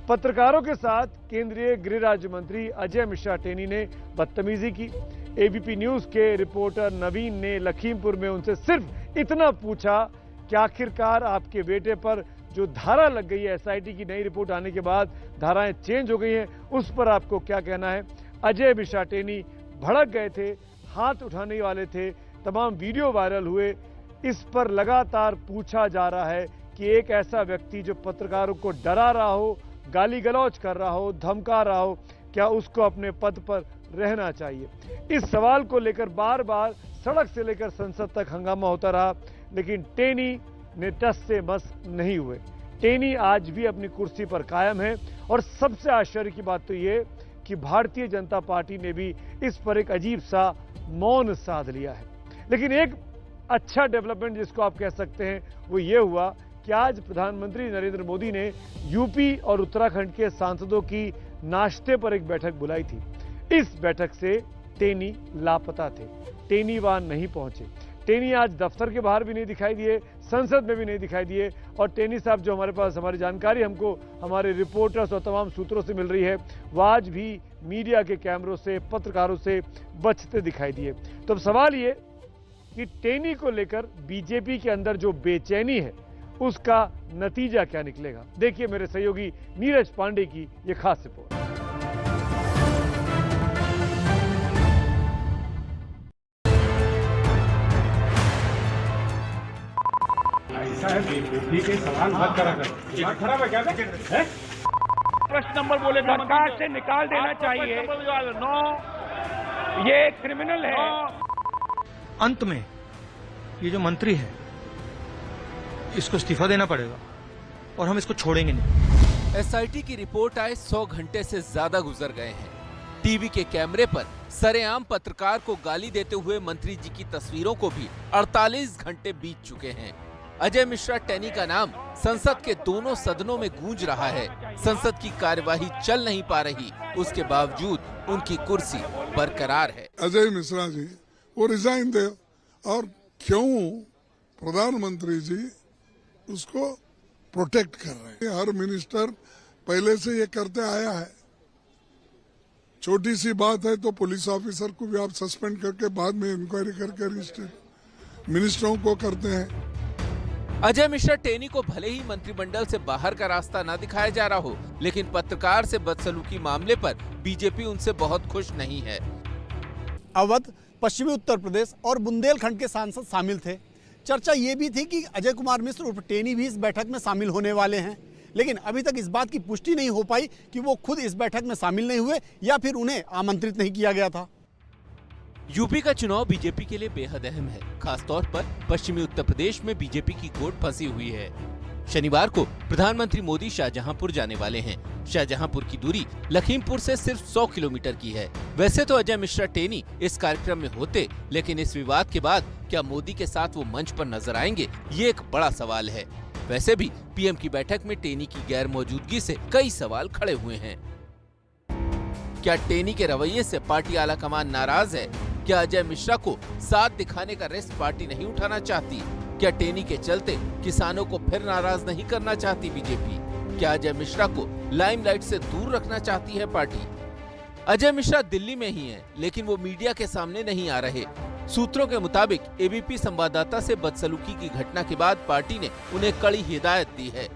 पत्रकारों के साथ केंद्रीय गृह राज्य मंत्री अजय मिश्रा टेनी ने बदतमीजी की। एबीपी न्यूज के रिपोर्टर नवीन ने लखीमपुर में उनसे सिर्फ इतना पूछा कि आखिरकार आपके बेटे पर जो धारा लग गई है, एसआईटी की नई रिपोर्ट आने के बाद धाराएं चेंज हो गई हैं, उस पर आपको क्या कहना है। अजय मिश्रा टेनी भड़क गए थे, हाथ उठाने वाले थे, तमाम वीडियो वायरल हुए। इस पर लगातार पूछा जा रहा है कि एक ऐसा व्यक्ति जो पत्रकारों को डरा रहा हो, गाली गलौज कर रहा हो, धमका रहा हो, क्या उसको अपने पद पर रहना चाहिए। इस सवाल को लेकर बार बार सड़क से लेकर संसद तक हंगामा होता रहा, लेकिन टेनी ने टस से मस नहीं हुए। टेनी आज भी अपनी कुर्सी पर कायम है और सबसे आश्चर्य की बात तो ये कि भारतीय जनता पार्टी ने भी इस पर एक अजीब सा मौन साध लिया है। लेकिन एक अच्छा डेवलपमेंट जिसको आप कह सकते हैं वो ये हुआ कि आज प्रधानमंत्री नरेंद्र मोदी ने यूपी और उत्तराखंड के सांसदों की नाश्ते पर एक बैठक बुलाई थी। इस बैठक से टेनी लापता थे, टेनी वहां नहीं पहुंचे। टेनी आज दफ्तर के बाहर भी नहीं दिखाई दिए, संसद में भी नहीं दिखाई दिए। और टेनी साहब जो हमारे पास हमारी जानकारी हमको हमारे रिपोर्टर्स और तमाम सूत्रों से मिल रही है, वो आज भी मीडिया के कैमरों से, पत्रकारों से बचते दिखाई दिए। तो अब सवाल ये कि टेनी को लेकर बीजेपी के अंदर जो बेचैनी है उसका नतीजा क्या निकलेगा। देखिए मेरे सहयोगी नीरज पांडे की ये खास रिपोर्ट। सवाल मत करा कर। खराब है क्या है? प्रश्न नंबर बोले सरकार से निकाल देना चाहिए। नो, ये क्रिमिनल है। अंत में ये जो मंत्री है इसको इस्तीफा देना पड़ेगा और हम इसको छोड़ेंगे नहीं। एसआईटी की रिपोर्ट आए 100 घंटे से ज्यादा गुजर गए हैं। टीवी के कैमरे पर सरेआम पत्रकार को गाली देते हुए मंत्री जी की तस्वीरों को भी 48 घंटे बीत चुके हैं। अजय मिश्रा टेनी का नाम संसद के दोनों सदनों में गूंज रहा है। संसद की कार्यवाही चल नहीं पा रही, उसके बावजूद उनकी कुर्सी बरकरार है। अजय मिश्रा जी वो रिजाइन दे, और क्यों प्रधानमंत्री जी उसको प्रोटेक्ट कर रहे हैं। हर मिनिस्टर पहले से ये करते आया है। छोटी सी बात है तो पुलिस ऑफिसर को भी आप सस्पेंड करके बाद में इंक्वायरी करके रजिस्टर मिनिस्टरों को करते हैं। अजय मिश्रा टेनी को भले ही मंत्रिमंडल से बाहर का रास्ता न दिखाया जा रहा हो, लेकिन पत्रकार से बदसलूकी मामले पर बीजेपी उनसे बहुत खुश नहीं है। अवध, पश्चिमी उत्तर प्रदेश और बुंदेलखंड के सांसद शामिल थे। चर्चा ये भी थी कि अजय कुमार मिश्र उर्फ टेनी भी इस बैठक में शामिल होने वाले हैं, लेकिन अभी तक इस बात की पुष्टि नहीं हो पाई कि वो खुद इस बैठक में शामिल नहीं हुए या फिर उन्हें आमंत्रित नहीं किया गया था। यूपी का चुनाव बीजेपी के लिए बेहद अहम है। खासतौर पर पश्चिमी उत्तर प्रदेश में बीजेपी की गोट फंसी हुई है। शनिवार को प्रधानमंत्री मोदी शाहजहांपुर जाने वाले हैं। शाहजहांपुर की दूरी लखीमपुर से सिर्फ 100 किलोमीटर की है। वैसे तो अजय मिश्रा टेनी इस कार्यक्रम में होते, लेकिन इस विवाद के बाद क्या मोदी के साथ वो मंच पर नजर आएंगे, ये एक बड़ा सवाल है। वैसे भी पीएम की बैठक में टेनी की गैर मौजूदगी से कई सवाल खड़े हुए हैं। क्या टेनी के रवैये से पार्टी आलाकमान नाराज है? क्या अजय मिश्रा को साथ दिखाने का रिस्क पार्टी नहीं उठाना चाहती? क्या टेनी के चलते किसानों को फिर नाराज नहीं करना चाहती बीजेपी? क्या अजय मिश्रा को लाइमलाइट से दूर रखना चाहती है पार्टी? अजय मिश्रा दिल्ली में ही हैं, लेकिन वो मीडिया के सामने नहीं आ रहे। सूत्रों के मुताबिक एबीपी संवाददाता से बदसलूकी की घटना के बाद पार्टी ने उन्हें कड़ी हिदायत दी है।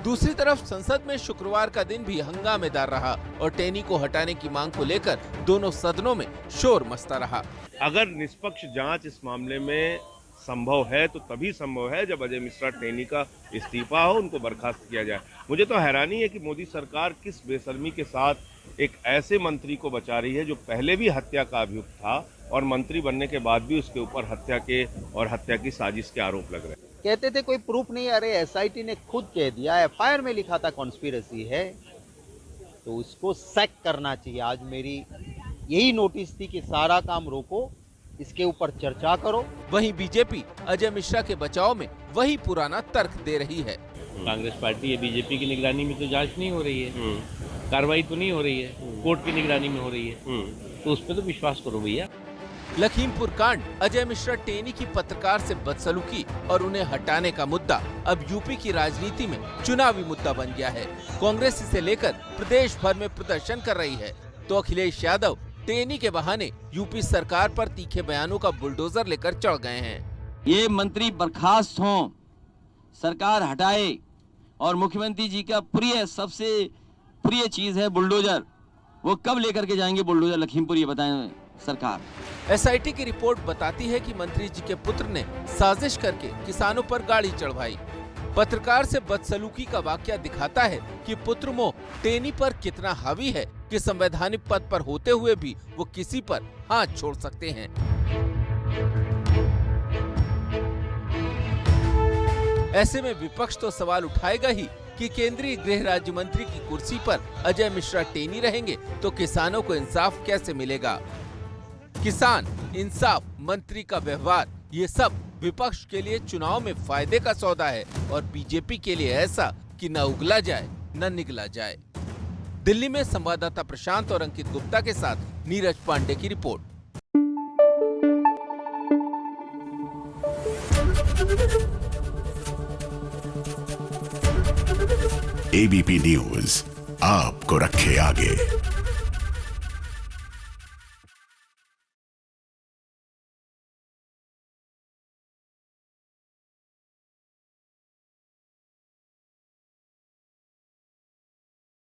दूसरी तरफ संसद में शुक्रवार का दिन भी हंगामेदार रहा और टेनी को हटाने की मांग को लेकर दोनों सदनों में शोर मचता रहा। अगर निष्पक्ष जांच इस मामले में संभव है तो तभी संभव है जब अजय मिश्रा टेनी का इस्तीफा हो, उनको बर्खास्त किया जाए। मुझे तो हैरानी है कि मोदी सरकार किस बेशर्मी के साथ एक ऐसे मंत्री को बचा रही है जो पहले भी हत्या का अभियुक्त था और मंत्री बनने के बाद भी उसके ऊपर हत्या की साजिश के आरोप लग रहे हैं। कहते थे कोई प्रूफ नहीं, अरे एसआईटी ने खुद कह दिया, एफआईआर में लिखा था कॉन्स्पिरेसी है, तो उसको सैक करना चाहिए। आज मेरी यही नोटिस थी कि सारा काम रोको, इसके ऊपर चर्चा करो। वहीं बीजेपी अजय मिश्रा के बचाव में वही पुराना तर्क दे रही है। कांग्रेस पार्टी या बीजेपी की निगरानी में तो जांच नहीं हो रही है, कार्रवाई तो नहीं हो रही है, कोर्ट की निगरानी में हो रही है, तो उस पर तो विश्वास करो भैया। लखीमपुर कांड, अजय मिश्रा टेनी की पत्रकार से बदसलूकी और उन्हें हटाने का मुद्दा अब यूपी की राजनीति में चुनावी मुद्दा बन गया है। कांग्रेस इसे लेकर प्रदेश भर में प्रदर्शन कर रही है, तो अखिलेश यादव टेनी के बहाने यूपी सरकार पर तीखे बयानों का बुलडोजर लेकर चढ़ गए हैं। ये मंत्री बर्खास्त हों, सरकार हटाए, और मुख्यमंत्री जी का सबसे प्रिय चीज है बुलडोजर। वो कब लेकर के जाएंगे बुलडोजर लखीमपुर, ये बताएं सरकार। एसआईटी की रिपोर्ट बताती है कि मंत्री जी के पुत्र ने साजिश करके किसानों पर गाड़ी चढ़वाई। पत्रकार से बदसलूकी का वाकया दिखाता है कि पुत्र मोह टेनी पर कितना हावी है कि संवैधानिक पद पर होते हुए भी वो किसी पर हाथ छोड़ सकते हैं। ऐसे में विपक्ष तो सवाल उठाएगा ही कि केंद्रीय गृह राज्य मंत्री की कुर्सी पर अजय मिश्रा टेनी रहेंगे तो किसानों को इंसाफ कैसे मिलेगा। किसान, इंसाफ, मंत्री का व्यवहार, ये सब विपक्ष के लिए चुनाव में फायदे का सौदा है और बीजेपी के लिए ऐसा कि न उगला जाए न निगला जाए। दिल्ली में संवाददाता प्रशांत और अंकित गुप्ता के साथ नीरज पांडे की रिपोर्ट। एबीपी न्यूज आपको रखे आगे।